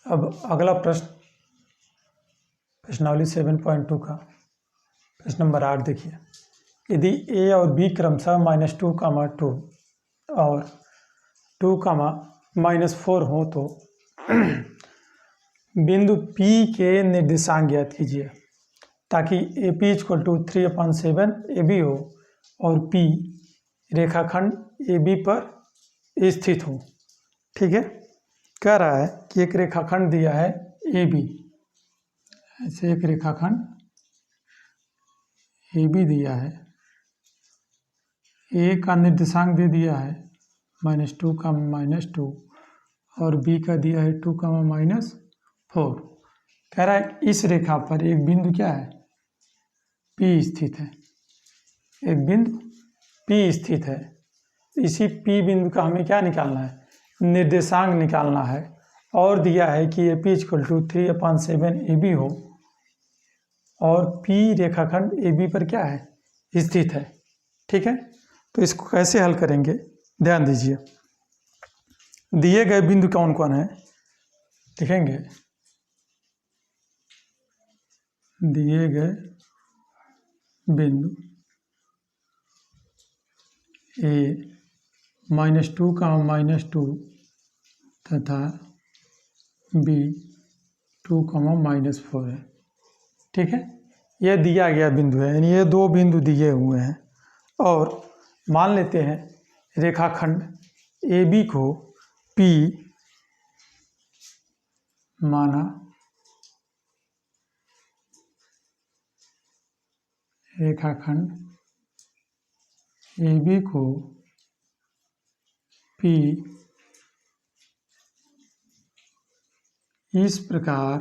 अब अगला प्रश्नावली 7.2 का प्रश्न नंबर 8 देखिए। यदि ए और बी क्रमशः -2, 2 और 2, -4 हो तो बिंदु P के निर्देशांक ज्ञात कीजिए ताकि AP = 3/7 AB हो और P रेखाखंड AB पर स्थित हो। ठीक है, कह रहा है कि एक रेखाखंड दिया है AB, ऐसे एक रेखाखंड AB दिया है, A का निर्देशांक दे दिया है -2, -2 और B का दिया है 2, -4। कह रहा है इस रेखा पर एक बिंदु क्या है, P स्थित है, एक बिंदु P स्थित है। इसी P बिंदु का हमें क्या निकालना है, निर्देशांक निकालना है और दिया है कि AP = 3/7 AB हो और P रेखाखंड AB पर क्या है, स्थित है। ठीक है, तो इसको कैसे हल करेंगे, ध्यान दीजिए। दिए गए बिंदु कौन कौन है, लिखेंगे दिए गए बिंदु A -2, -2 तथा B 2, -4 है। ठीक है, यह दिया गया बिंदु है, यानी ये दो बिंदु दिए हुए हैं और मान लेते हैं रेखाखंड AB को P माना, रेखाखंड AB को P इस प्रकार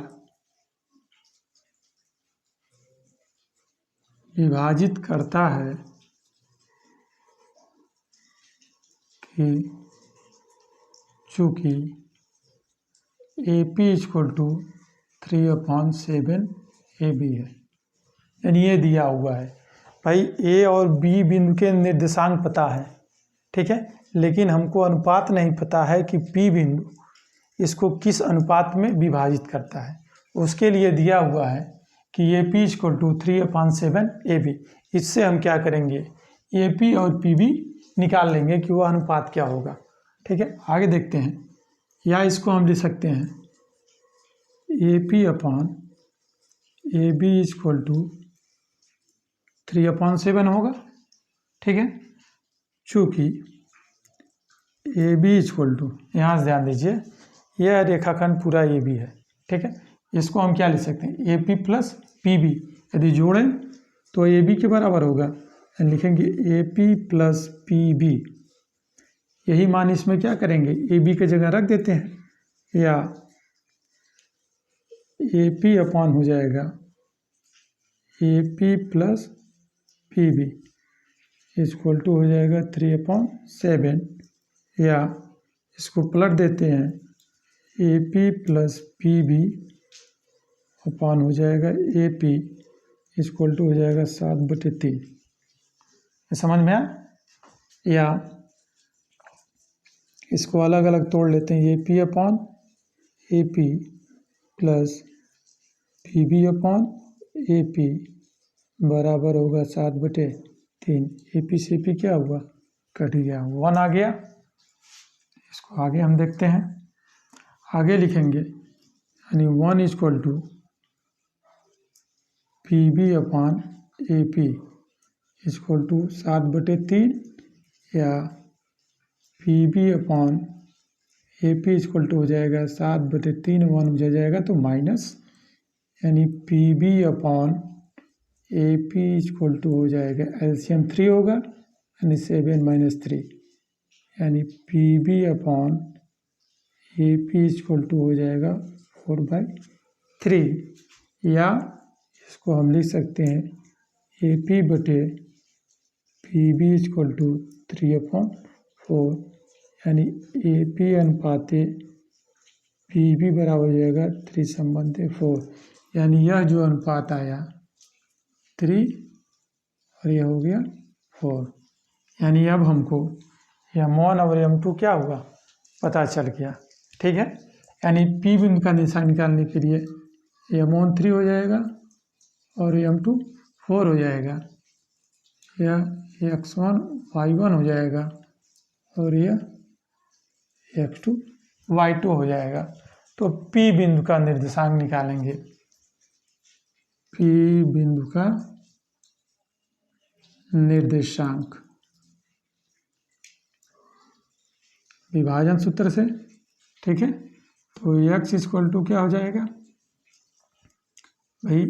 विभाजित करता है कि चूँकि AP = 3/7 AB है, यानी ये दिया हुआ है। भाई A और B बिंदु के निर्देशांक पता है, ठीक है, लेकिन हमको अनुपात नहीं पता है कि P बिंदु इसको किस अनुपात में विभाजित करता है। उसके लिए दिया हुआ है कि AP = 3/7 AB। इससे हम क्या करेंगे, AP और PB निकाल लेंगे कि वह अनुपात क्या होगा। ठीक है, आगे देखते हैं, या इसको हम लिख सकते हैं AP/AB = 3/7 होगा। ठीक है, चूँकि AB = यहाँ से ध्यान दीजिए, यह रेखाखंड पूरा AB है। ठीक है, इसको हम क्या लिख सकते हैं, AP + PB। यदि जोड़ें तो AB के बराबर होगा, लिखेंगे AP + PB। यही मान इसमें क्या करेंगे, AB की जगह रख देते हैं, या AP अपॉन हो जाएगा AP + PB = हो जाएगा 3/7, या इसको पलट देते हैं AP + PB अपॉन हो जाएगा AP = हो जाएगा 7/3। समझ में आया? या इसको अलग अलग तोड़ लेते हैं, AP/AP + PB/AP बराबर होगा 7/3। AP से AP क्या हुआ, कट गया, 1 आ गया। इसको आगे हम देखते हैं, आगे लिखेंगे, यानी 1 = PB/AP = 7/3, या PB/AP = हो जाएगा 7/3, 1 हो जाएगा तो माइनस, यानी PB/AP = हो जाएगा LCM 3 होगा, यानी 7 - 3, यानी PB/AP = हो जाएगा 4/3। या इसको हम लिख सकते हैं AP/PB = 3/4, यानी AP अनुपात PB बराबर हो जाएगा 3/4, यानी यह जो अनुपात आया 3 और यह हो गया 4। यानी अब हमको M1 और M2 क्या हुआ, पता चल गया। ठीक है, यानी P बिंदु का निशान निकालने के लिए M1 3 हो जाएगा और M2 4 हो जाएगा, यह X1 Y1 हो जाएगा और यह X2 Y2 हो जाएगा। तो P बिंदु का निर्देशांक निकालेंगे। P बिंदु का निर्देशांक विभाजन सूत्र से, ठीक है। तो x इक्वल टू क्या हो जाएगा भाई,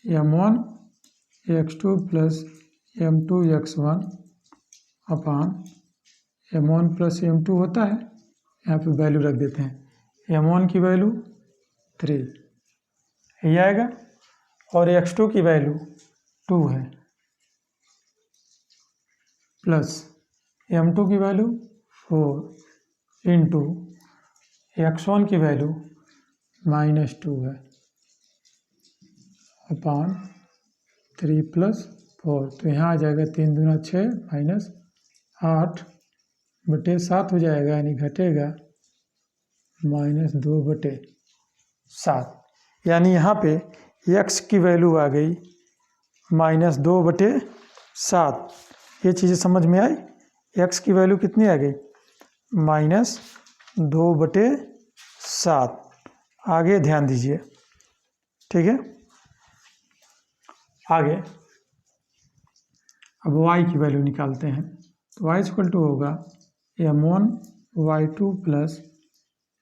M1 X2 plus M2 X1 अपान M1 प्लस M2 होता है, यहाँ पे वैल्यू रख देते हैं। M1 की वैल्यू 3 ये आएगा और X2 की वैल्यू 2 है, प्लस M2 की वैल्यू 4 इंटू X1 की वैल्यू -2 है अपान 3 + 4। तो यहाँ आ जाएगा 3 दूना 6 माइनस 8/7 हो जाएगा, यानी घटेगा -2/7। यानी यहाँ पे x की वैल्यू आ गई -2/7। ये चीज़ें समझ में आई। x की वैल्यू कितनी आ गई, -2/7। आगे ध्यान दीजिए, ठीक है। आगे अब y की वैल्यू निकालते हैं। तो y इक्वल टू होगा M1 Y2 plus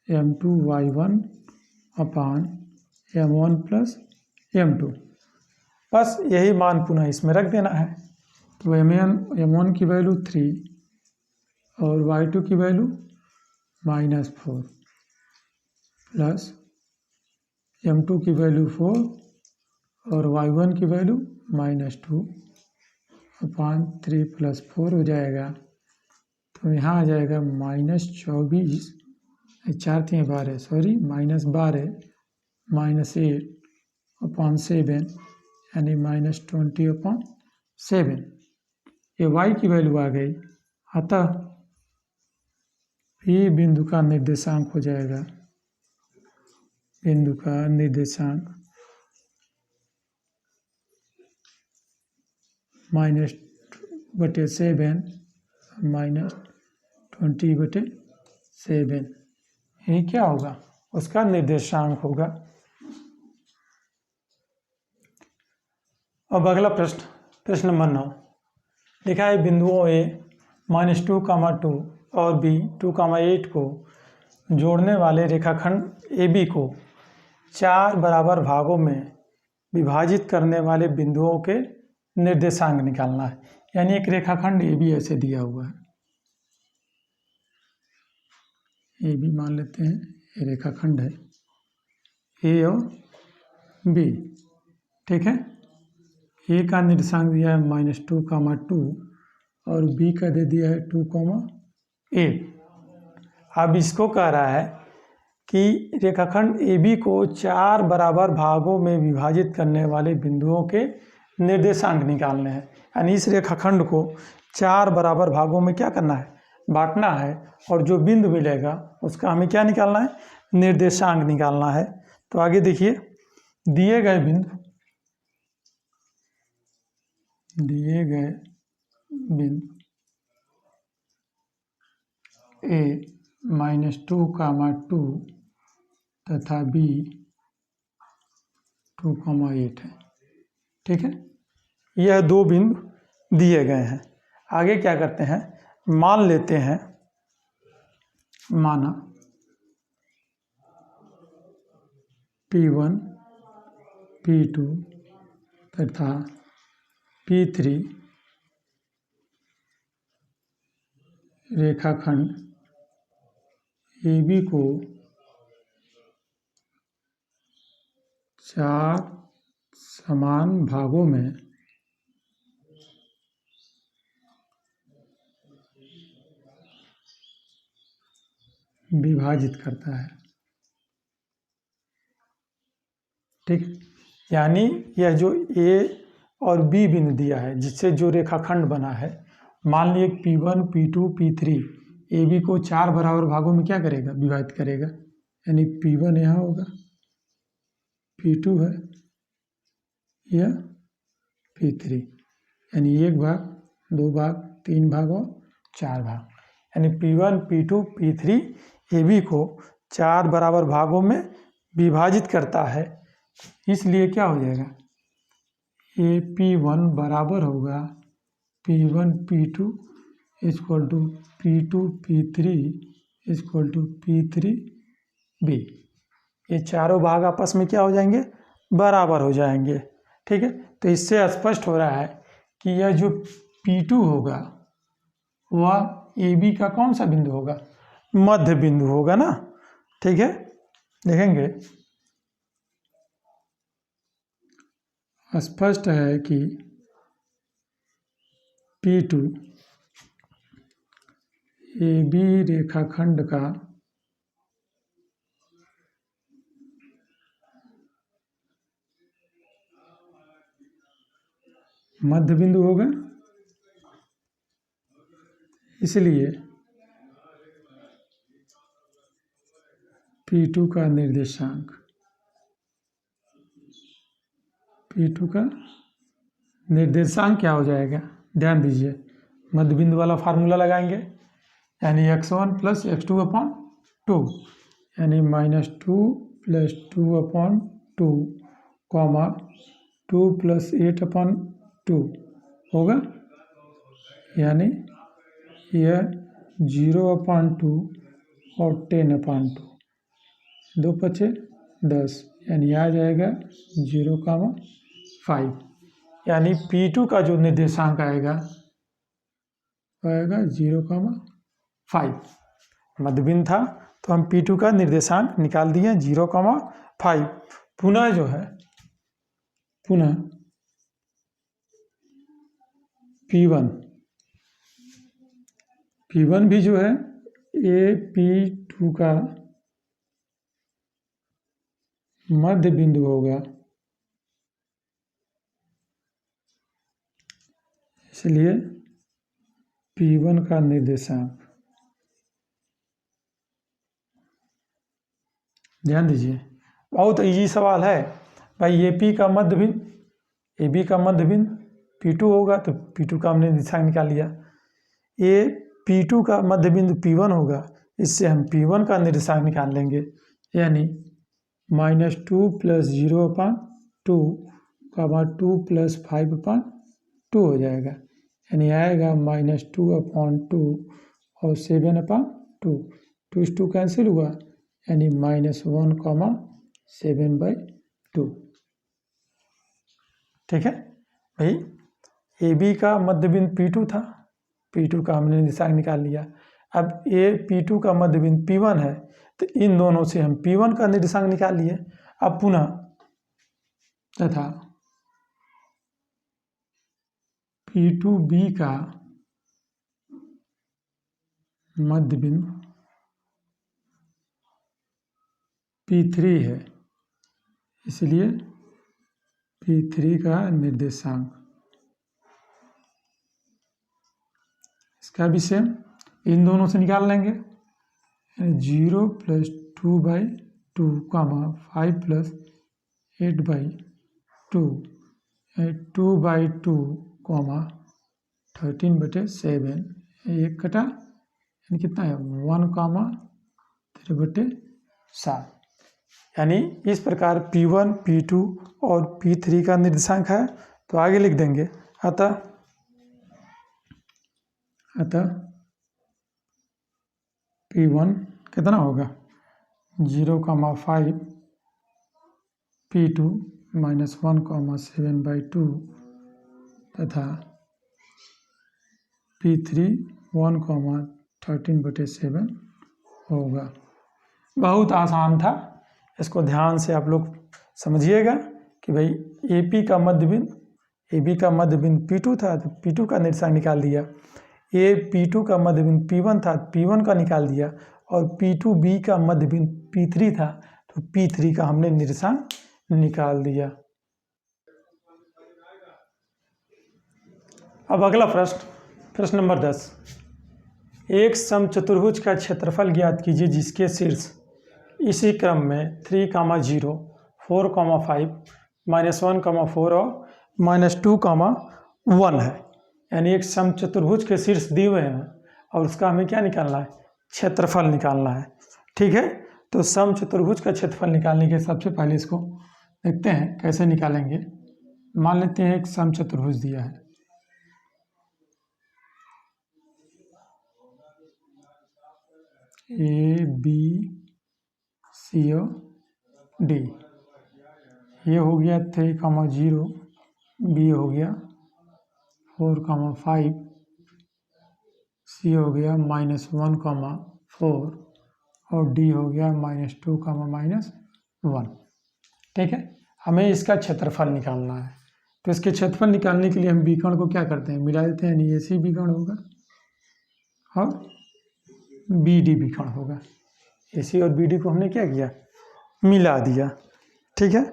M2 Y1 अपान M1 प्लस M2। बस यही मान पुनः इसमें रख देना है। तो M1 की वैल्यू 3 और Y2 की वैल्यू -4 प्लस M2 की वैल्यू 4 और Y1 की वैल्यू -2 अपान 3 + 4 हो जाएगा। तो यहाँ आ जाएगा -24, 4 × 12 सॉरी -12 -8 अपान 7 यानी -20/7। ये y की वैल्यू आ गई। अतः P बिंदु का निर्देशांक हो जाएगा, बिंदु का निर्देशांक -7 -20/7, ये क्या होगा, उसका निर्देशांक होगा। अब अगला प्रश्न, प्रश्न नंबर 9 लिखा है बिंदुओं A -2, 2 और B 2, 8 को जोड़ने वाले रेखाखंड AB को 4 बराबर भागों में विभाजित करने वाले बिंदुओं के निर्देशांक निकालना है। यानी एक रेखाखंड AB ऐसे दिया हुआ है, AB मान लेते हैं ये रेखाखंड है A और B, ठीक है। A का निर्देशांक दिया है -2, 2 और B का दे दिया है 2, 8। अब इसको कह रहा है कि रेखाखंड AB को 4 बराबर भागों में विभाजित करने वाले बिंदुओं के निर्देशांक निकालने हैं। यानी इस रेखाखंड को 4 बराबर भागों में क्या करना है, बांटना है, और जो बिंदु मिलेगा उसका हमें क्या निकालना है, निर्देशांक निकालना है। तो आगे देखिए, दिए गए बिंदु A -2, 2 तथा B 2, 8 है, ठीक है। यह दो बिंदु दिए गए हैं। आगे क्या करते हैं, मान लेते हैं, माना P1 P2 तथा P3 रेखाखंड AB को 4 समान भागों में विभाजित करता है, ठीक। यानी यह जो A और B बिंदु दिया है, जिससे जो रेखाखंड बना है, मान लीजिए P1 P2 P3 AB को 4 बराबर भागों में क्या करेगा, विभाजित करेगा। यानी P1 यहाँ होगा, P2 है, यह P3, यानी 1 भाग, 2 भाग, 3 भाग और 4 भाग, यानी P1, P2, P3 AB को 4 बराबर भागों में विभाजित करता है। इसलिए क्या हो जाएगा, AP1 बराबर होगा P1 P2 equal to P2 P3 equal to P3 B। ये चारों भाग आपस में क्या हो जाएंगे, बराबर हो जाएंगे। ठीक है, तो इससे स्पष्ट हो रहा है कि यह जो P2 होगा वह AB का कौन सा बिंदु होगा, मध्य बिंदु होगा ना। ठीक है, देखेंगे स्पष्ट है कि P2 AB रेखाखंड का मध्य बिंदु होगा, इसलिए P2 का निर्देशांक, P2 का निर्देशांक क्या हो जाएगा, ध्यान दीजिए, मध्य बिंदु वाला फार्मूला लगाएंगे, यानी x1 प्लस x2 अपॉन 2, यानी -2 plus 2 upon 2 comma 2 plus 8 upon 2 होगा, यानी यह 0 अपॉन 2 और 10 अपॉन 2, 2 पचे 10, यानी आ जाएगा 0,5, यानी P2 का जो निर्देशांक आएगा वो आएगा 0,5। मध्य बिंदु था तो हम P2 का निर्देशांक निकाल दिए 0,5। पुनः जो है, पुनः P1 भी जो है AP2 का मध्य बिंदु होगा, इसलिए P1 का निर्देशांक, ध्यान दीजिए बहुत इजी सवाल है भाई। AP का मध्य बिंदु, AB का मध्य बिंदु P2 होगा तो P2 का हमने निर्देशांक निकाल लिया। P2 का मध्य बिंदु P1 होगा, इससे हम P1 का निर्देशांक निकाल लेंगे, यानी -2 प्लस 0 अपॉन 2 कमा 2 प्लस 5 अपॉन 2 हो जाएगा, यानी आएगा -2 अपॉन 2 और 7 अपॉन 2, 2 से 2 कैंसिल हुआ, यानी -1,7/2। ठीक है भाई, AB का मध्य बिंदु P2 था, P2 का हमने निर्देशांक निकाल लिया। अब P2 का मध्य बिंदु P1 है, तो इन दोनों से हम P1 का निर्देशांक निकाल लिए। अब पुनः तथा P2B का मध्य बिंदु P3 है, इसलिए P3 का निर्देशांक, इसका भी सेम इन दोनों से निकाल लेंगे, 0 प्लस 2/2 कमा 5 प्लस 8/2, 2/2 कॉमा 13/7, एक कटा, यानी कितना है 1,3/7, यानी इस प्रकार P1, P2 और P3 का निर्देशांक है। तो आगे लिख देंगे, अतः P1 कितना होगा 0,5, P2 -1,7/2 तथा P3 1,13/7 होगा। बहुत आसान था, इसको ध्यान से आप लोग समझिएगा कि भाई AB का मध्य बिंदु P2 था तो P2 का निर्देशांक निकाल दिया, P2 का मध्य बिंदु P1 था P1 का निकाल दिया, और P2B का मध्य बिंदु P3 था तो P3 का हमने निर्देशांक निकाल दिया। अब अगला प्रश्न नंबर 10, एक समचतुर्भुज का क्षेत्रफल ज्ञात कीजिए जिसके शीर्ष इसी क्रम में 3,0, 4,5, -1,4 और -2,1 है। यानी एक समचतुर्भुज के शीर्ष दिए हुए हैं और उसका हमें क्या निकालना है, क्षेत्रफल निकालना है। ठीक है, तो समचतुर्भुज का क्षेत्रफल निकालने के सबसे पहले इसको देखते हैं कैसे निकालेंगे। मान लेते हैं एक समचतुर्भुज दिया है, ABCD। ये हो गया 3,0, B हो गया 4,5, C हो गया -1,4 और D हो गया -2,-1। ठीक है, हमें इसका क्षेत्रफल निकालना है। तो इसके क्षेत्रफल निकालने के लिए हम विकर्ण को क्या करते हैं, मिला देते हैं। यानी AC विकर्ण होगा और BD विकर्ण होगा। AC और BD को हमने क्या किया, मिला दिया। ठीक है,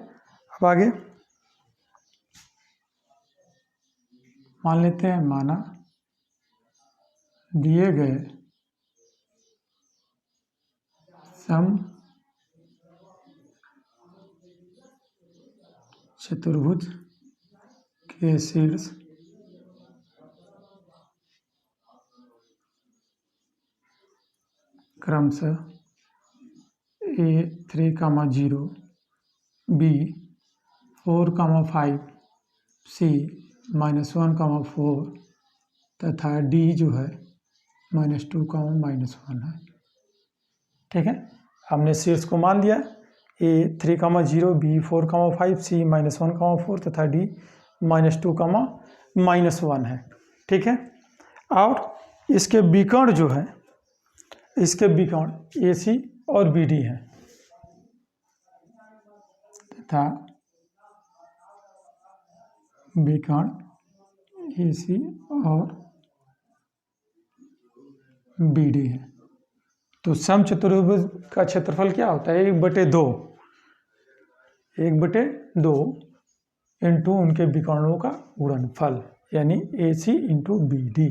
अब आगे मान लेते हैं, माना दिए गए सम चतुर्भुज के शीर्ष क्रमशः A 3,0, B 4,5, C -1,4 तथा D जो है -2,-1 है। ठीक है, हमने शीर्ष को मान लिया, A 3,0, B 4,5, C -1,4 तथा D -2,-1 है। ठीक है, और इसके विकर्ण जो है, इसके विकर्ण AC और BD है तथा विकर्ण AC और BD है। तो समचतुर्भुज का क्षेत्रफल क्या होता है, 1/2 इंटू उनके विकर्णों का गुणनफल, यानी AC इंटू BD।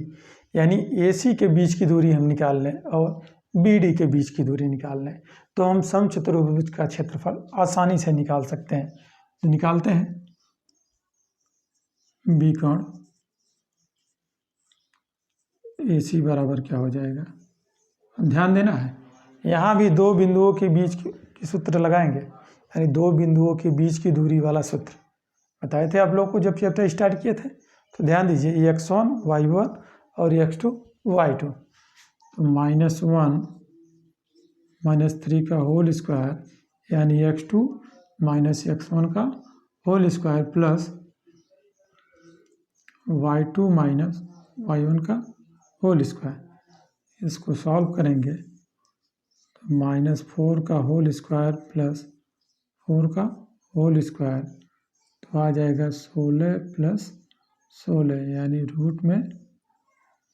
यानी AC के बीच की दूरी हम निकाल लें और BD के बीच की दूरी निकाल लें तो हम समचतुर्भुज का क्षेत्रफल आसानी से निकाल सकते हैं। तो निकालते हैं, विकर्ण AC बराबर क्या हो जाएगा। ध्यान देना है, यहाँ भी दो बिंदुओं के बीच की सूत्र लगाएंगे, यानी दो बिंदुओं के बीच की दूरी वाला सूत्र बताए थे आप लोग को जब चैप्टर स्टार्ट किए थे। तो ध्यान दीजिए, x1 y1 और x2 y2। तो -1 -3 का होल स्क्वायर यानी x2 -x1 का whole square plus y2 -y1 का होल स्क्वायर। इसको सॉल्व करेंगे तो -4 का होल स्क्वायर प्लस 4 का होल स्क्वायर तो आ जाएगा 16 + 16 यानी रूट में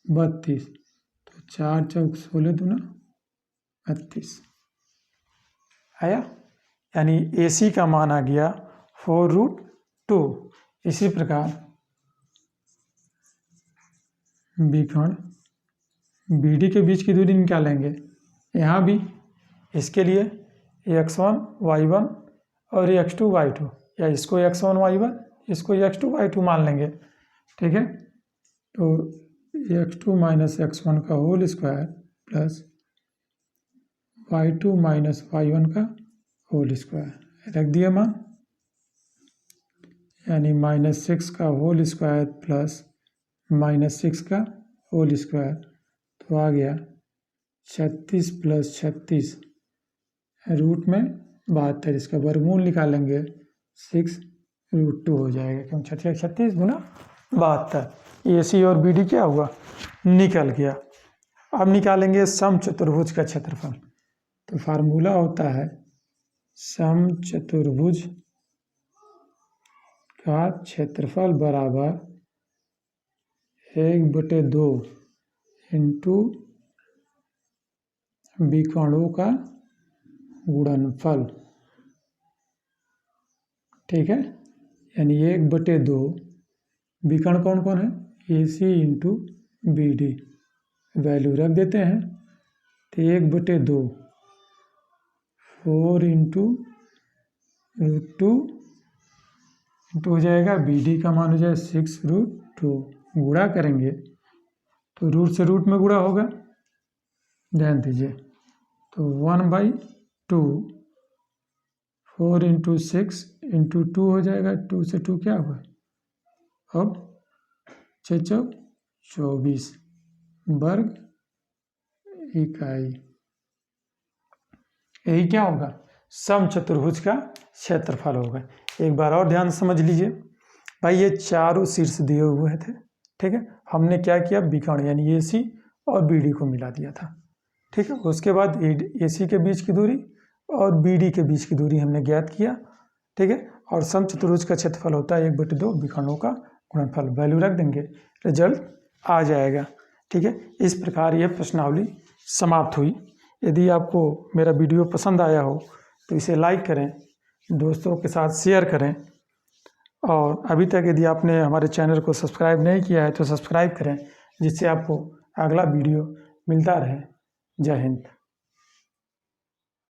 32। तो 4 चौक 16 दूना 32 आया, यानी AC का मान आ गया 4√2। इसी प्रकार विकर्ण BD के बीच की दूरी निकालेंगे, यहाँ भी इसके लिए x1 y1 और x2 y2, या इसको x1 y1 इसको x2 y2 मान लेंगे। ठीक है, तो x2 - x1 का whole square plus y2 - y1 का होल स्क्वायर रख दिया मान, यानी -6 का होल स्क्वायर प्लस -6 का होल स्क्वायर तो आ गया 36 + 36 रूट में 72। इसका वर्गमूल निकालेंगे 6√2 हो जाएगा, क्योंकि 36 गुना 72। AC और BD क्या हुआ, निकल गया। अब निकालेंगे समचतुर्भुज का क्षेत्रफल। तो फार्मूला होता है समचतुर्भुज का क्षेत्रफल बराबर 1/2 इंटू विकर्णों का गुणनफल। ठीक है, यानी 1/2 विकर्ण कौन कौन है, AC इंटू BD वैल्यू रख देते हैं। तो 1/2 4 इंटू √2 इंटू हो जाएगा BD का मान हो जाएगा 6√2, गुणा करेंगे तो रूट से रूट में गुणा होगा, ध्यान दीजिए। तो 1/2 4 इंटू 6 इंटू 2 हो जाएगा, 2 से 2 क्या हुआ, अब 6 24 वर्ग इकाई। यही क्या होगा, समचतुर्भुज का क्षेत्रफल होगा। एक बार और ध्यान से समझ लीजिए भाई, ये चारों शीर्ष दिए हुए थे, ठीक है। हमने क्या किया, विकर्ण यानी AC और BD को मिला दिया था, ठीक है। उसके बाद AC के बीच की दूरी और BD के बीच की दूरी हमने ज्ञात किया, ठीक है। और समचतुर्भुज का क्षेत्रफल होता है 1/2 विकर्णों का गुणनफल। वैल्यू रख देंगे, रिजल्ट आ जाएगा, ठीक है। इस प्रकार यह प्रश्नावली समाप्त हुई। यदि आपको मेरा वीडियो पसंद आया हो तो इसे लाइक करें, दोस्तों के साथ शेयर करें, और अभी तक यदि आपने हमारे चैनल को सब्सक्राइब नहीं किया है तो सब्सक्राइब करें, जिससे आपको अगला वीडियो मिलता रहे। जय हिंद।